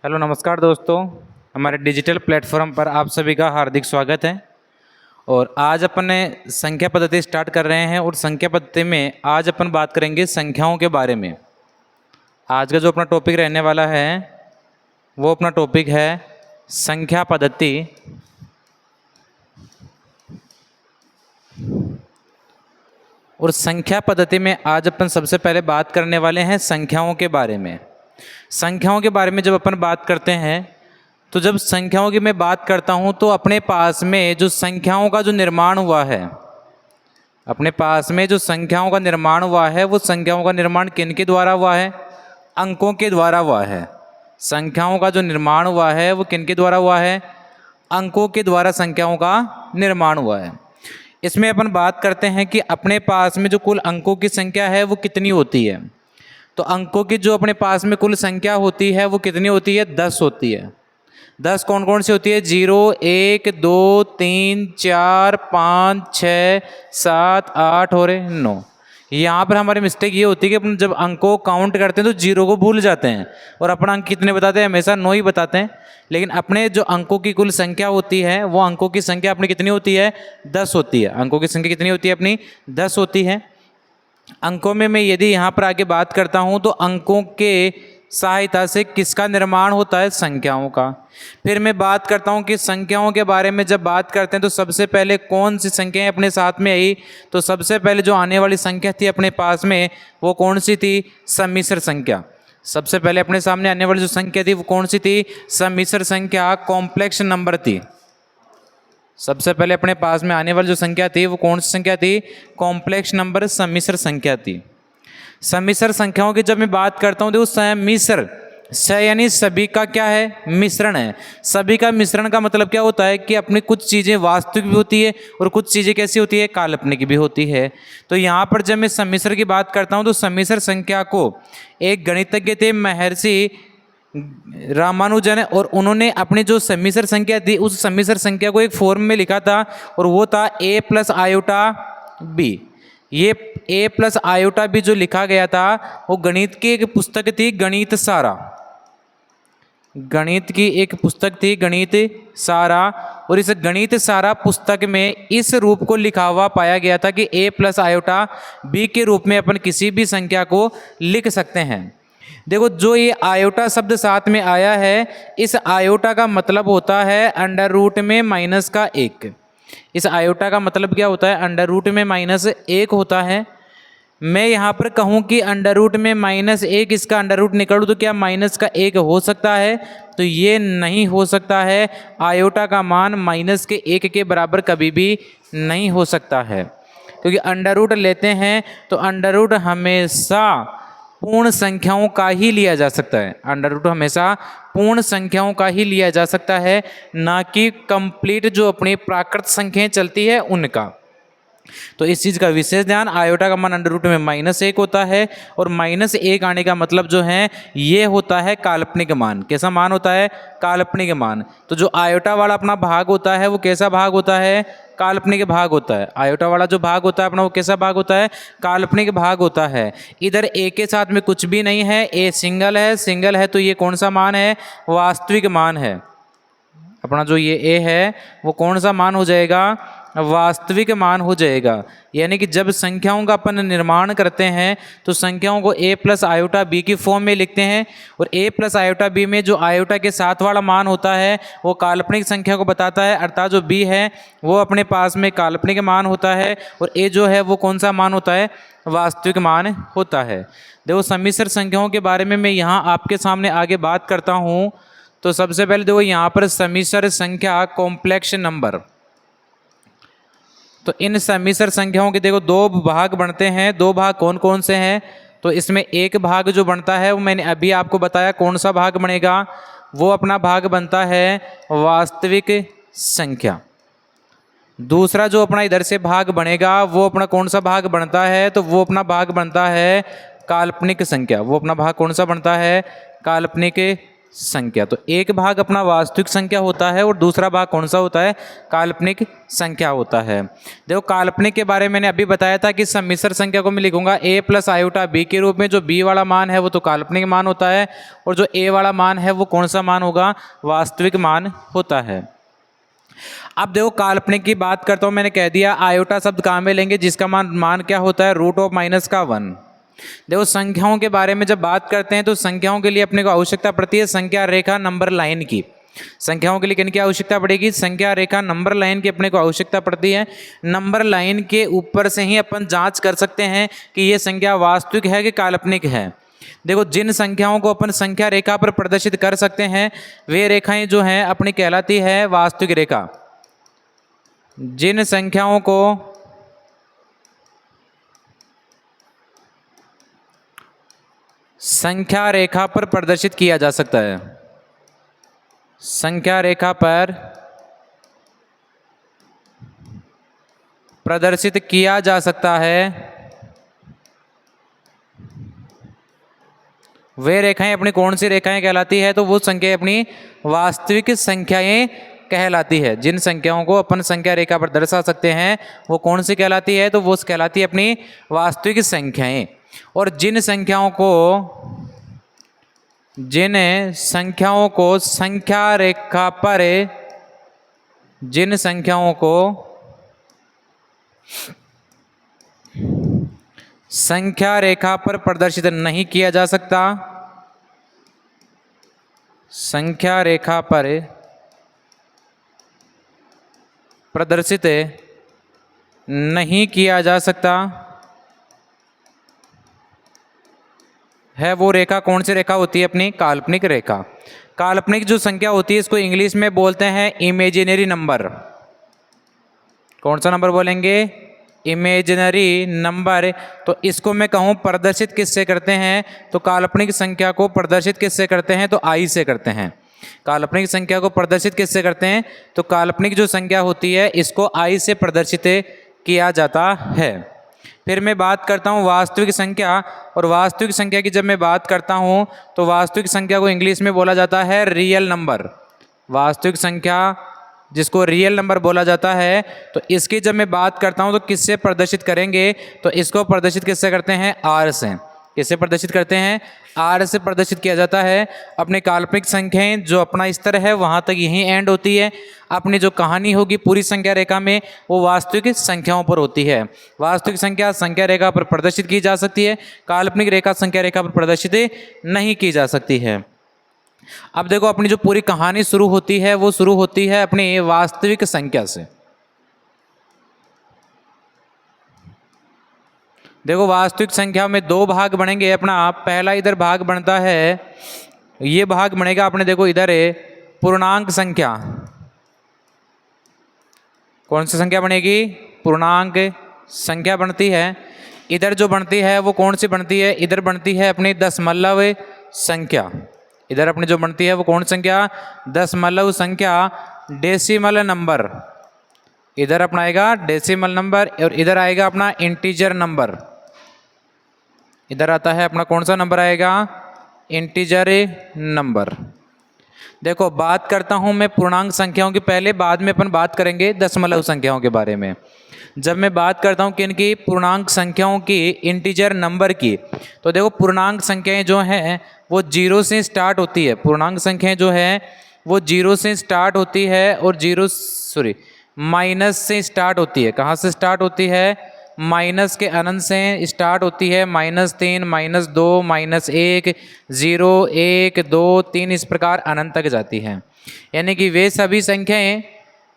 Hello नमस्कार दोस्तों। हमारे डिजिटल प्लेटफॉर्म पर आप सभी का हार्दिक स्वागत है। और आज अपन ने संख्या पद्धति स्टार्ट कर रहे हैं और संख्या पद्धति में आज अपन बात करेंगे संख्याओं के बारे में। आज का जो अपना टॉपिक रहने वाला है वो अपना टॉपिक है संख्या पद्धति। और संख्या पद्धति में आज अपन सबसे पहले बात करने वाले हैं संख्याओं के बारे में। संख्याओं के बारे में जब अपन बात करते हैं तो जब संख्याओं की मैं बात करता हूं तो अपने पास में जो संख्याओं का जो निर्माण हुआ है, अपने पास में जो संख्याओं का निर्माण हुआ है वो संख्याओं का निर्माण किन के द्वारा हुआ है? अंकों के द्वारा हुआ है। संख्याओं का जो निर्माण हुआ है वो किन के द्वारा हुआ है? अंकों के द्वारा संख्याओं का निर्माण हुआ है। इसमें अपन बात करते हैं कि अपने पास में जो कुल अंकों की संख्या है वो कितनी होती है। तो अंकों की जो अपने पास में कुल संख्या होती है वो कितनी होती है? 10 होती है। 10 कौन कौन सी होती है? 0, 1, 2, 3, 4, 5, 6, 7, 8 और 9। यहाँ पर हमारी मिस्टेक ये होती है कि अपन जब अंकों को काउंट करते हैं तो 0 को भूल जाते हैं और अपना अंक कितने बताते हैं? हमेशा 9 ही बताते हैं। लेकिन अपने जो अंकों की कुल संख्या होती है वो अंकों की संख्या अपनी कितनी होती है? 10 होती है। अंकों की संख्या कितनी होती है अपनी? 10 होती है। अंकों में मैं यदि यहाँ पर आगे बात करता हूँ तो अंकों के सहायता से किसका निर्माण होता है? संख्याओं का। फिर मैं बात करता हूँ कि संख्याओं के बारे में जब बात करते हैं तो सबसे पहले कौन सी संख्याएं अपने साथ में आई? तो सबसे पहले जो आने वाली संख्या थी अपने पास में वो कौन सी थी? सम्मिश्र संख्या। सबसे पहले अपने सामने आने वाली जो संख्या थी वो कौन सी थी? सम्मिश्र संख्या, कॉम्प्लेक्स नंबर थी। सबसे पहले अपने पास में आने वाली जो संख्या थी वो कौन सी संख्या थी? कॉम्प्लेक्स नंबर, सम्मिश्र संख्या थी। सम्मिश्र संख्याओं की जब मैं बात करता हूँ तो सम्मिश्र यानी सभी का क्या है? मिश्रण है। सभी का मिश्रण का मतलब क्या होता है कि अपनी कुछ चीज़ें वास्तविक भी होती है और कुछ चीज़ें कैसी होती है? काल्पनिक भी होती है। तो यहाँ पर जब मैं सम्मिश्र की बात करता हूँ तो सम्मिश्र संख्या को एक गणितज्ञ थे महर्षि रामानुजन, और उन्होंने अपनी जो सम्मिश्र संख्या थी उस सम्मिश्र संख्या को एक फॉर्म में लिखा था और वो था a + i b। ये a + i b जो लिखा गया था वो गणित की एक पुस्तक थी, गणित सारा। गणित की एक पुस्तक थी, गणित सारा। और इस गणित सारा पुस्तक में इस रूप को लिखा हुआ पाया गया था कि a + i b के रूप में अपन किसी भी संख्या को लिख सकते हैं। देखो जो ये आयोटा शब्द साथ में आया है, इस आयोटा का मतलब होता है अंडर रूट में -1। इस आयोटा का मतलब क्या होता है? अंडर रूट में -1 होता है। मैं यहाँ पर कहूँ कि अंडर रूट में -1 इसका अंडर रूट निकालूँ तो क्या -1 हो सकता है? तो ये नहीं हो सकता है। आयोटा का मान -1 के बराबर कभी भी नहीं हो सकता है, क्योंकि अंडर रूट लेते हैं तो अंडर रूट हमेशा पूर्ण संख्याओं का ही लिया जा सकता है। अंडर रूट हमेशा पूर्ण संख्याओं का ही लिया जा सकता है, ना कि कंप्लीट जो अपनी प्राकृत संख्याएं चलती है उनका। तो इस चीज़ का विशेष ध्यान, आयोटा का मान अंडर रूट में -1 होता है और -1 आने का मतलब जो है ये होता है काल्पनिक मान। कैसा मान होता है? काल्पनिक मान। तो जो आयोटा वाला अपना भाग होता है वो कैसा भाग होता है? काल्पनिक भाग होता है। आयोटा वाला जो भाग होता है अपना वो कैसा भाग होता है? काल्पनिक भाग होता है। इधर ए के साथ में कुछ भी नहीं है, ए सिंगल है। सिंगल है तो ये कौन सा मान है? वास्तविक मान है। अपना जो ये ए है वो कौन सा मान हो जाएगा? वास्तविक मान हो जाएगा। यानी कि जब संख्याओं का अपन निर्माण करते हैं तो संख्याओं को a + i की फॉर्म में लिखते हैं और a + i में जो आयोटा के साथ वाला मान होता है वो काल्पनिक संख्या को बताता है, अर्थात जो b है वो अपने पास में काल्पनिक मान होता है और a जो है वो कौन सा मान होता है? वास्तविक मान होता है। देखो सम्मिश्र संख्याओं के बारे में मैं यहाँ आपके सामने आगे बात करता हूँ। तो सबसे पहले देखो यहाँ पर सम्मिश्र संख्या, कॉम्प्लेक्स नंबर। तो इन सम्मिश्र संख्याओं के देखो 2 भाग बनते हैं। 2 भाग कौन कौन से हैं? तो इसमें एक भाग जो बनता है वो मैंने अभी आपको बताया। कौन सा भाग बनेगा? वो अपना भाग बनता है वास्तविक संख्या। दूसरा जो अपना इधर से भाग बनेगा वो अपना कौन सा भाग बनता है? तो वो अपना भाग बनता है काल्पनिक संख्या। वो अपना भाग कौन सा बनता है? काल्पनिक संख्या। तो एक भाग अपना वास्तविक संख्या होता है और दूसरा भाग कौन सा होता है, काल्पनिक संख्या होता है। देखो काल्पनिक के बारे में मैंने अभी बताया था कि सम्मिश्र संख्या को मैं लिखूंगा a प्लस आयोटा b के रूप में। जो b वाला मान है वो तो काल्पनिक मान होता है और जो a वाला मान है वो कौन सा मान होगा, वास्तविक मान होता है। अब देखो काल्पनिक की बात करता हूं, मैंने कह दिया आयोटा शब्द काम में लेंगे जिसका मान क्या होता है, रूट ऑफ माइनस का 1। देखो संख्याओं के बारे में जब बात करते हैं तो संख्याओं के लिए अपने को आवश्यकता पड़ती है संख्या रेखा नंबर लाइन की। संख्याओं के लिए किन की आवश्यकता पड़ेगी, संख्या रेखा नंबर लाइन की अपने को आवश्यकता पड़ती है। नंबर लाइन के ऊपर से ही अपन जांच कर सकते हैं कि ये संख्या वास्तविक है कि काल्पनिक है। देखो जिन संख्याओं को अपन संख्या रेखा पर प्रदर्शित कर सकते हैं वे रेखाएं जो हैं अपनी कहलाती है वास्तविक रेखा। जिन संख्याओं को संख्या रेखा पर प्रदर्शित किया जा सकता है, संख्या रेखा पर प्रदर्शित किया जा सकता है, वे रेखाएं अपनी कौन सी रेखाएं कहलाती है, तो वो संख्या अपनी वास्तविक संख्याएं कहलाती है। जिन संख्याओं को अपन संख्या रेखा पर दर्शा सकते हैं वो कौन सी कहलाती है, तो वो कहलाती है अपनी वास्तविक संख्याएं। और जिन संख्याओं को संख्या रेखा पर, जिन संख्याओं को संख्या रेखा पर प्रदर्शित नहीं किया जा सकता, संख्या रेखा पर प्रदर्शित नहीं किया जा सकता है, वो रेखा कौन सी रेखा होती है, अपनी काल्पनिक रेखा। काल्पनिक जो संख्या होती है इसको इंग्लिश में बोलते हैं इमेजिनरी नंबर। कौन सा नंबर बोलेंगे, इमेजिनरी नंबर। तो इसको मैं कहूँ प्रदर्शित किससे करते हैं, तो काल्पनिक संख्या को प्रदर्शित किससे करते हैं, तो आई से करते हैं। काल्पनिक संख्या को प्रदर्शित किससे करते हैं, तो काल्पनिक जो संख्या होती है इसको आई से प्रदर्शित किया जाता है। फिर मैं बात करता हूँ वास्तविक संख्या, और वास्तविक संख्या की जब मैं बात करता हूँ तो वास्तविक संख्या को इंग्लिश में बोला जाता है रियल नंबर। वास्तविक संख्या जिसको रियल नंबर बोला जाता है, तो इसकी जब मैं बात करता हूँ तो किससे प्रदर्शित करेंगे, तो इसको प्रदर्शित किससे करते हैं, आर से। किससे प्रदर्शित करते हैं, आर से प्रदर्शित किया जाता है। अपने काल्पनिक संख्याएं जो अपना स्तर है वहाँ तक यहीं एंड होती है। अपनी जो कहानी होगी पूरी संख्या रेखा में वो वास्तविक संख्याओं पर होती है। वास्तविक संख्या संख्या रेखा पर प्रदर्शित की जा सकती है, काल्पनिक रेखा संख्या रेखा पर प्रदर्शित नहीं की जा सकती है। अब देखो अपनी जो पूरी कहानी शुरू होती है वो शुरू होती है अपनी वास्तविक संख्या से। देखो वास्तविक संख्या में दो भाग बनेंगे अपना। पहला इधर भाग बनता है, ये भाग बनेगा अपने, देखो इधर है पूर्णांक संख्या। कौन सी संख्या बनेगी, पूर्णांक संख्या बनती है। इधर जो बनती है वो कौन सी बनती है, इधर बनती है अपनी दशमलव संख्या। इधर अपनी जो बनती है वो कौन संख्या, दशमलव संख्या, डेसिमल नंबर। इधर अपना आएगा डेसिमल नंबर और इधर आएगा अपना इंटीजर नंबर। इधर आता है अपना कौन सा नंबर आएगा, इंटीजर नंबर। देखो बात करता हूं मैं पूर्णांक संख्याओं की पहले, बाद में अपन बात करेंगे दशमलव संख्याओं के बारे में। जब मैं बात करता हूं किनकी, पूर्णांक संख्याओं की, इंटीजर नंबर की, तो देखो पूर्णांक संख्याएं जो हैं वो जीरो से स्टार्ट होती है। पूर्णांक संख्याएं जो है वो जीरो से स्टार्ट होती है और माइनस से स्टार्ट होती है। कहाँ से स्टार्ट होती है, माइनस के अनंत से स्टार्ट होती है। -3, -2, -1, 0, 1, 2, 3 इस प्रकार अनंत तक जाती हैं। यानी कि वे सभी संख्याएं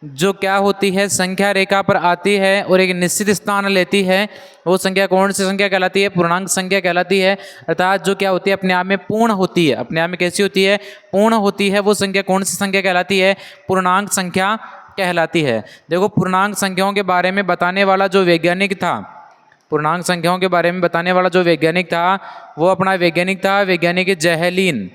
जो क्या होती है, संख्या रेखा पर आती है और एक निश्चित स्थान लेती है, वो संख्या कौन सी संख्या कहलाती है, पूर्णांक संख्या कहलाती है। अर्थात जो क्या होती है, अपने आप में पूर्ण होती है। अपने आप में कैसी होती है, पूर्ण होती है। वो संख्या कौन सी संख्या कहलाती है, पूर्णांक संख्या कहलाती है। देखो पूर्णांक संख्याओं के बारे में बताने वाला जो वैज्ञानिक था, पूर्णांक संख्याओं के बारे में बताने वाला जो वैज्ञानिक था वो अपना वैज्ञानिक था वैज्ञानिक जहलीन।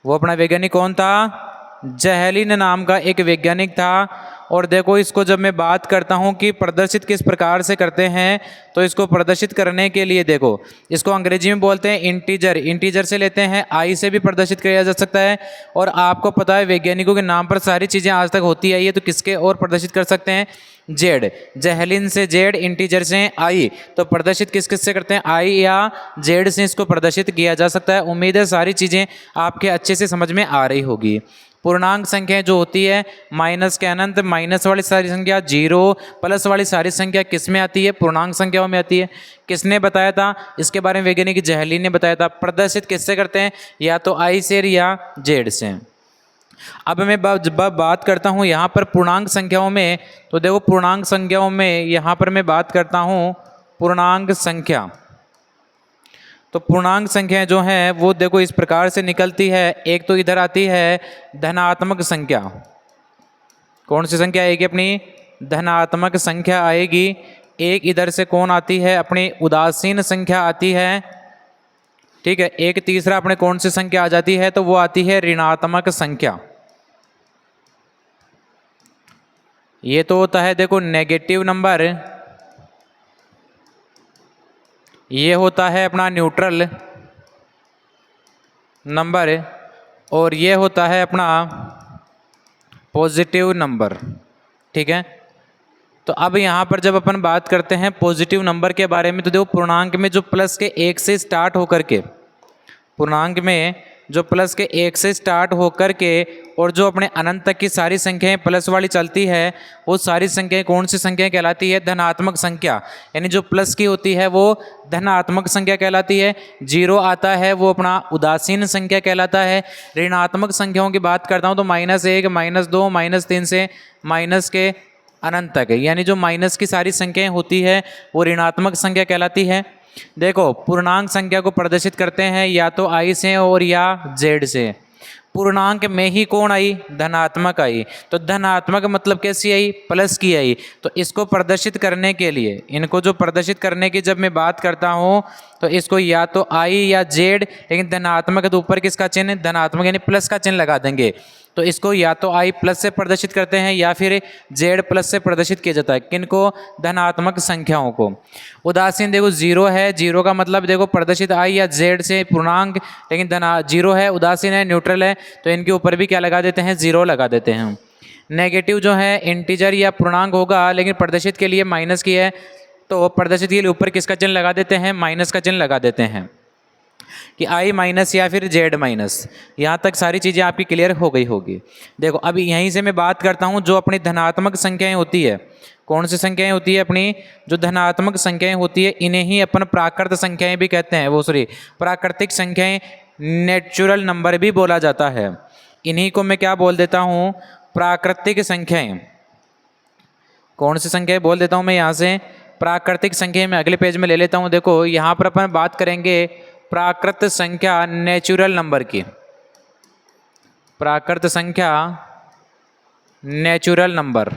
वो अपना वैज्ञानिक कौन था, जहलीन नाम का एक वैज्ञानिक था। और देखो इसको जब मैं बात करता हूँ कि प्रदर्शित किस प्रकार से करते हैं, तो इसको प्रदर्शित करने के लिए देखो इसको अंग्रेजी में बोलते हैं इंटीजर। इंटीजर से लेते हैं, आई से भी प्रदर्शित किया जा सकता है। और आपको पता है वैज्ञानिकों के नाम पर सारी चीज़ें आज तक होती आई है, तो किसके और प्रदर्शित कर सकते हैं, जेड। जहलिन से जेड, इंटीजर से आई, तो प्रदर्शित किस किस से करते हैं, आई या जेड से इसको प्रदर्शित किया जा सकता है। उम्मीद है सारी चीज़ें आपके अच्छे से समझ में आ रही होगी। पूर्णांक संख्याएं जो होती है माइनस के अनंत, माइनस वाली सारी संख्या, जीरो प्लस वाली सारी संख्या किस में आती है, पूर्णांक संख्याओं में आती है। किसने बताया था इसके बारे में, वैज्ञानिक जहलीन ने बताया था। प्रदर्शित किससे करते हैं, या तो आई से या जेड से। अब मैं जब बात करता हूँ यहाँ पर पूर्णांक संख्याओं में, तो देखो पूर्णांक संख्याओं में यहाँ पर मैं बात करता हूँ पूर्णांक संख्या। तो पूर्णांक संख्याएं जो हैं वो देखो इस प्रकार से निकलती है। एक तो इधर आती है धनात्मक संख्या। कौन सी संख्या आएगी अपनी, धनात्मक संख्या आएगी। एक इधर से कौन आती है, अपनी उदासीन संख्या आती है, ठीक है। एक तीसरा अपने कौन सी संख्या आ जाती है, तो वो आती है ऋणात्मक संख्या। ये तो होता है देखो नेगेटिव नंबर, ये होता है अपना न्यूट्रल नंबर, और ये होता है अपना पॉजिटिव नंबर, ठीक है। तो अब यहाँ पर जब अपन बात करते हैं पॉजिटिव नंबर के बारे में, तो देखो पूर्णांक में जो प्लस के एक से स्टार्ट होकर के, पूर्णांक में जो प्लस के एक से स्टार्ट होकर के और जो अपने अनंत तक की सारी संख्याएं प्लस वाली चलती है, वो सारी संख्याएं कौन सी संख्या कहलाती है, धनात्मक संख्या। यानी जो प्लस की होती है वो धनात्मक संख्या कहलाती है। जीरो आता है वो अपना उदासीन संख्या कहलाता है। ऋणात्मक संख्याओं की बात करता हूँ तो -1, -2, -3 से माइनस के अनंत तक, यानी जो माइनस की सारी संख्याएं होती है वो ऋणात्मक संख्या कहलाती है। देखो पूर्णांक संख्या को प्रदर्शित करते हैं या तो आई से और या जेड से। पूर्णांक में ही कौन आई, धनात्मक आई। तो धनात्मक मतलब कैसी आई, प्लस की आई। तो इसको प्रदर्शित करने के लिए, इनको जो प्रदर्शित करने की जब मैं बात करता हूँ, तो इसको या तो आई या जेड, लेकिन धनात्मक तो ऊपर किसका चिन्ह, धनात्मक यानी प्लस का चिन्ह लगा देंगे। तो इसको या तो आई प्लस से प्रदर्शित करते हैं या फिर जेड प्लस से प्रदर्शित किया जाता है। किनको, धनात्मक संख्याओं को। उदासीन देखो जीरो है, जीरो का मतलब देखो प्रदर्शित आई या जेड से पूर्णांक, लेकिन जीरो है, उदासीन है, न्यूट्रल है, तो इनके ऊपर भी क्या लगा देते हैं, जीरो लगा देते हैं। नेगेटिव जो है इंटीजर या पूर्णांक होगा, लेकिन प्रदर्शित के लिए माइनस की है, तो प्रदर्शित के लिए ऊपर किसका चिन्ह लगा देते हैं, माइनस का चिन्ह लगा देते हैं, कि आई माइनस या फिर जेड माइनस। यहाँ तक सारी चीज़ें आपकी क्लियर हो गई होगी। देखो अभी यहीं से मैं बात करता हूँ जो अपनी धनात्मक संख्याएं होती है, कौन सी संख्याएं होती है अपनी, जो धनात्मक संख्याएं होती है, इन्हें ही अपन प्राकृत संख्याएं भी कहते हैं, वो सॉरी प्राकृतिक संख्याएं, नेचुरल नंबर भी बोला जाता है। इन्हीं को मैं क्या बोल देता हूँ, प्राकृतिक संख्याएं। कौन सी संख्याएं बोल देता हूँ मैं यहाँ से, प्राकृतिक संख्या। मैं अगले पेज में ले लेता हूँ। देखो यहाँ पर अपन बात करेंगे प्राकृत संख्या नेचुरल नंबर की, प्राकृत संख्या नेचुरल नंबर।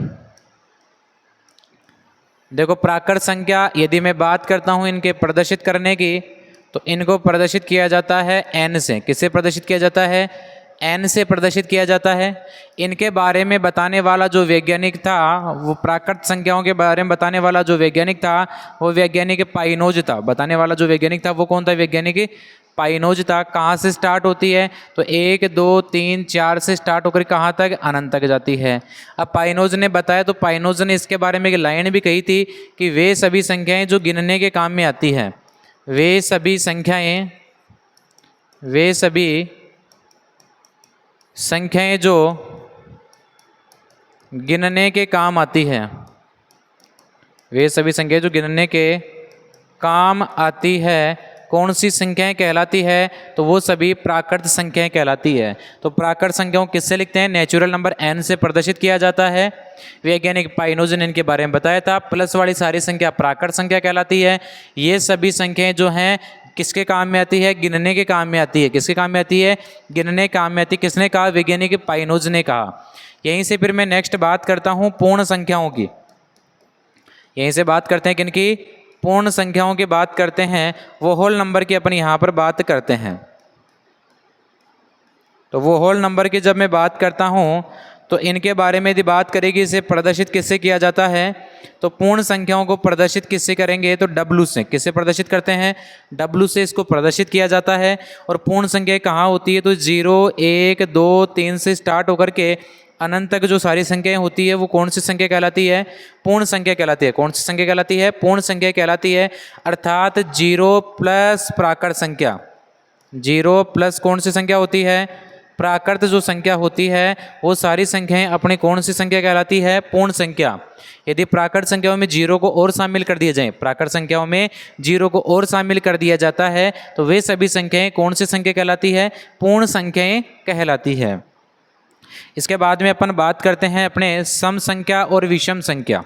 देखो प्राकृत संख्या यदि मैं बात करता हूँ इनके प्रदर्शित करने की, तो इनको प्रदर्शित किया जाता है n से। किससे प्रदर्शित किया जाता है, n से प्रदर्शित किया जाता है। इनके बारे में बताने वाला जो वैज्ञानिक था, वो प्राकृत संख्याओं के बारे में बताने वाला जो वैज्ञानिक था, वो वैज्ञानिक पाइनोज था। बताने वाला जो वैज्ञानिक था वो कौन था, वैज्ञानिक पाइनोज था। कहाँ से स्टार्ट होती है, तो 1, 2, 3, 4 से स्टार्ट होकर कहाँ तक, अनंत तक जाती है। अब पाइनोज ने बताया, तो पाइनोज ने इसके बारे में एक लाइन भी कही थी कि वे सभी संख्याएँ जो गिनने के काम में आती है, वे सभी संख्याएँ, वे सभी संख्याएं जो गिनने के काम आती है, वे सभी संख्याएं जो गिनने के काम आती है, कौन सी संख्याएं कहलाती है, तो वो सभी प्राकृत संख्याएं कहलाती है। तो प्राकृत संख्याओं किससे लिखते हैं, नेचुरल नंबर n से प्रदर्शित किया जाता है। वैज्ञानिक पाइनोज ने इनके बारे में बताया था। प्लस वाली सारी संख्या प्राकृत संख्या कहलाती है। ये सभी संख्याएं जो हैं किसके काम में आती है, गिनने के काम में आती है। किसके काम में आती है, गिनने काम में आती है। किसने कहा, वैज्ञानिक पाइनोज ने कहा। यहीं से फिर मैं नेक्स्ट बात करता हूँ पूर्ण संख्याओं की। यहीं से बात करते हैं किनकी, पूर्ण संख्याओं की बात करते हैं। वो होल नंबर की अपन यहाँ पर बात करते हैं। तो वो होल नंबर की जब मैं बात करता हूँ, तो इनके बारे में यदि बात करेगी, इसे प्रदर्शित किससे किया जाता है, तो पूर्ण संख्याओं को प्रदर्शित किससे करेंगे, तो W से। किससे प्रदर्शित करते हैं, W से इसको प्रदर्शित किया जाता है। और पूर्ण संख्या कहाँ होती है, तो 0, 1, 2, 3 से स्टार्ट होकर के अनंत तक जो सारी संख्याएं होती है वो कौन सी संख्या कहलाती है, पूर्ण संख्या कहलाती है। कौन सी संख्या कहलाती है, पूर्ण संख्या कहलाती है। अर्थात 0 प्लस प्राकृत संख्या, 0 प्लस कौन सी संख्या होती है, प्राकृत जो संख्या होती है, वो सारी संख्याएं अपनी कौन सी संख्या कहलाती है, पूर्ण संख्या। यदि प्राकृत संख्याओं में 0 को और शामिल कर दिया जाए, प्राकृत संख्याओं में 0 को और शामिल कर दिया जाता है, तो वे सभी संख्याएं कौन सी संख्या कहलाती है, पूर्ण संख्याएं कहलाती है। इसके बाद में अपन बात करते हैं अपने सम संख्या और विषम संख्या।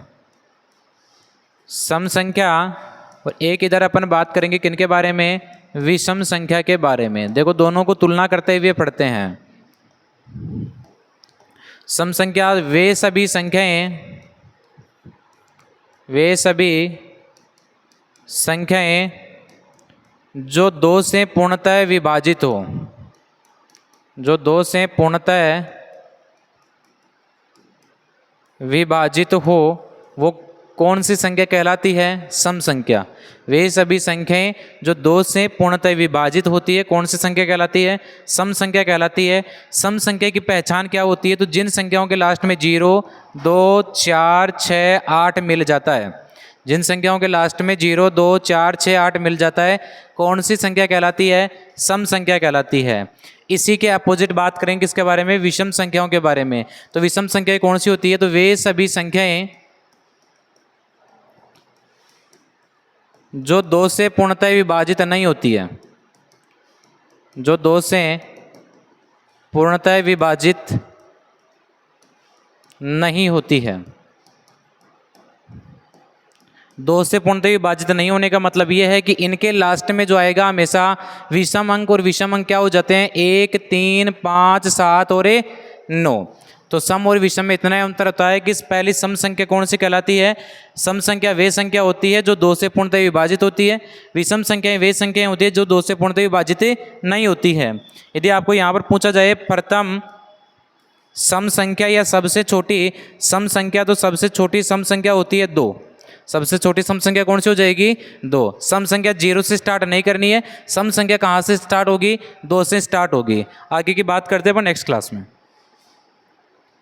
सम संख्या और एक इधर अपन बात करेंगे किनके बारे में, विषम संख्या के बारे में। देखो दोनों को तुलना करते हुए पढ़ते हैं। सम संख्या वे सभी संख्याएं जो 2 से पूर्णतः विभाजित हो, जो 2 से पूर्णतः विभाजित हो, वो कौन सी संख्या कहलाती है, सम संख्या। वे सभी संख्याएं जो 2 से पूर्णतः विभाजित होती है, कौन सी संख्या कहलाती है, सम संख्या कहलाती है। सम संख्या की पहचान क्या होती है, तो जिन संख्याओं के लास्ट में 0, 2, 4, 6, 8 मिल जाता है, जिन संख्याओं के लास्ट में 0, 2, 4, 6, 8 मिल जाता है, कौन सी संख्या कहलाती है, सम संख्या कहलाती है। इसी के अपोजिट बात करेंगे किसके बारे में, विषम संख्याओं के बारे में। तो विषम संख्याएं कौन सी होती है, तो वे सभी संख्याएं जो 2 से पूर्णतः विभाजित नहीं होती है, जो 2 से पूर्णतः विभाजित नहीं होती है। 2 से पूर्णतः विभाजित नहीं होने का मतलब यह है कि इनके लास्ट में जो आएगा हमेशा विषम अंक, और विषम अंक क्या हो जाते हैं, 1, 3, 5, 7 और 9। तो सम और विषम में इतना अंतर होता है कि पहली सम संख्या कौन सी कहलाती है, सम संख्या वे संख्या होती है जो 2 से पूर्णतः विभाजित होती है। विषम संख्याएं वे संख्याएं होती है जो 2 से पूर्णतः विभाजित नहीं होती है। यदि आपको यहाँ पर पूछा जाए प्रथम सम संख्या या सबसे छोटी सम संख्या, तो सबसे छोटी सम संख्या होती है 2। सबसे छोटी सम संख्या कौन सी हो जाएगी, 2। सम संख्या 0 से स्टार्ट नहीं करनी है, सम संख्या कहाँ से स्टार्ट होगी, 2 से स्टार्ट होगी। आगे की बात करते हैं अपन नेक्स्ट क्लास में।